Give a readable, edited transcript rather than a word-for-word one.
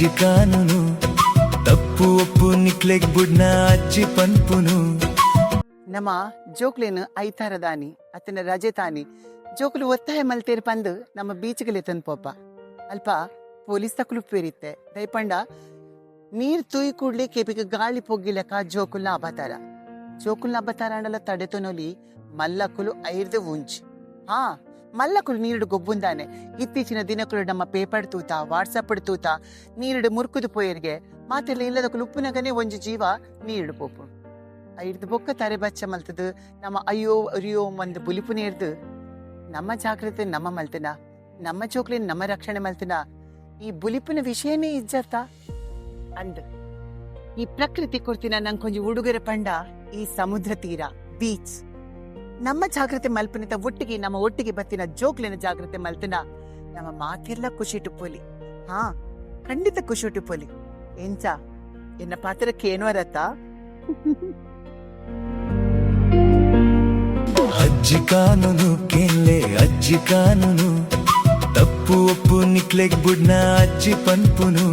ಅಜ್ಜಿ ಕಾನೂನು ತಪ್ಪು ಒಪ್ಪು ನಿಕ್ಲೆಗ್ ಬುಡ್ನ ಅಜ್ಜಿ ಪನ್ಪುನು ನಮ್ಮ ಜೋಕ್ಲೇನು ಐತಾರದಾನಿ ಅತನ ರಜೆ ತಾನಿ ಜೋಕುಲು ಒತ್ತಾಯ ಮಲ್ತೇರು ಪಂದು ನಮ್ಮ ಬೀಚ್ಗಲೆ ತಂದ್ಪೋಪ ಅಲ್ಪ ಪೊಲೀಸ್ ತಕುಲುಪ್ಪೇರಿತ್ತೆ ದಯಪಂಡ ನೀರ್ ತೂಯಿ ಕೂಡ್ಲೆ ಕೇಪಿಗೆ ಗಾಳಿ ಪೊಗ್ಗಿಲಕ ಜೋಕುಲ್ನ ಅಬತಾರ ಜೋಕುಲ್ನ ಅಬತಾರ ಅಂಡಲ ತಡೆತೊನೊಲಿ ಮಲ್ಲಕುಲು ಐರ್ದು ಉಂಚ್ ಹಾ ಮಲ್ಲಕುಲು ನೀರುಡು ಗೊಬ್ಬುಂದಾನೆ ಇತ್ತೀಚಿನ ದಿನಕುಲು ನಮ್ಮ ಪೇಪರ್ ತೂತ ವಾಟ್ಸಪ್ ತೂತ ನೀರುಡು ಮುರ್ಕುದು ಪೋಯರ್ಗೆ ಮಾತೆಲ್ಲ ಇಲ್ಲದಕ್ಕಲು ಉಪ್ಪುನಗನೆ ಒಂಜಿ ಜೀವ ನೀರುಡು ಪೋಪು ಐರ್ದು ಬೊಕ್ಕ ತರೆ ಬಚ್ಚ ಮಲ್ತದು ನಮ್ಮ ಅಯ್ಯೋ ಅರಿಯೋ ಒಂದು ಬುಲಿಪು ನೇರ್ದು ನಮ್ಮ ಜಾಗ್ರತೆ ನಮ್ಮ ಮಲ್ತನ ನಮ್ಮ ಜೋಕ್ಲಿನ ನಮ್ಮ ರಕ್ಷಣೆ ಮಲ್ತನ ಈ ಬುಲಿಪಿನ ವಿಷಯನೇ ಇಜ್ಜತ್ತ ಅಂದ್ ಈ ಪ್ರಕೃತಿ ಕೊಡ್ತಿನ ನಂಗೆ ಕೊಂಚ ಉಡುಗೊರೆ ಪಂಡ ಈ ಸಮುದ್ರ ತೀರ ಬೀಚ್ ನಮ್ಮ ಜಾಗ್ರತೆ ಮಲ್ಪನಿತ ಒಟ್ಟಿಗೆ ನಮ್ಮ ಒಟ್ಟಿಗೆ ಬತ್ತಿನ ಜೋಕ್ಲಿನ ಜಾಗ್ರತೆ ಮಲ್ತನ ನಮ್ಮ ಮಾತೆಲ್ಲ ಖುಷಿ ಟುಪ್ಪೋಲಿ ಹಾ ಖಂಡಿತ ಖುಷಿ ಟುಪ್ಪೋಲಿ ಎಂಚ ಎನ್ನ ಪಾತ್ರಕ್ಕೆ ಏನು ಅರತ್ತ ಅಜ್ಜಿ ಕಾನೂನು ಕೇಳ್ಲೆ ಅಜ್ಜಿ ಕಾನೂನು ತಪ್ಪು ಒಪ್ಪು ನಿಕ್ಲೆಗ್ ಬುಡ್ನ ಅಜ್ಜಿ ಪನ್ಪುನು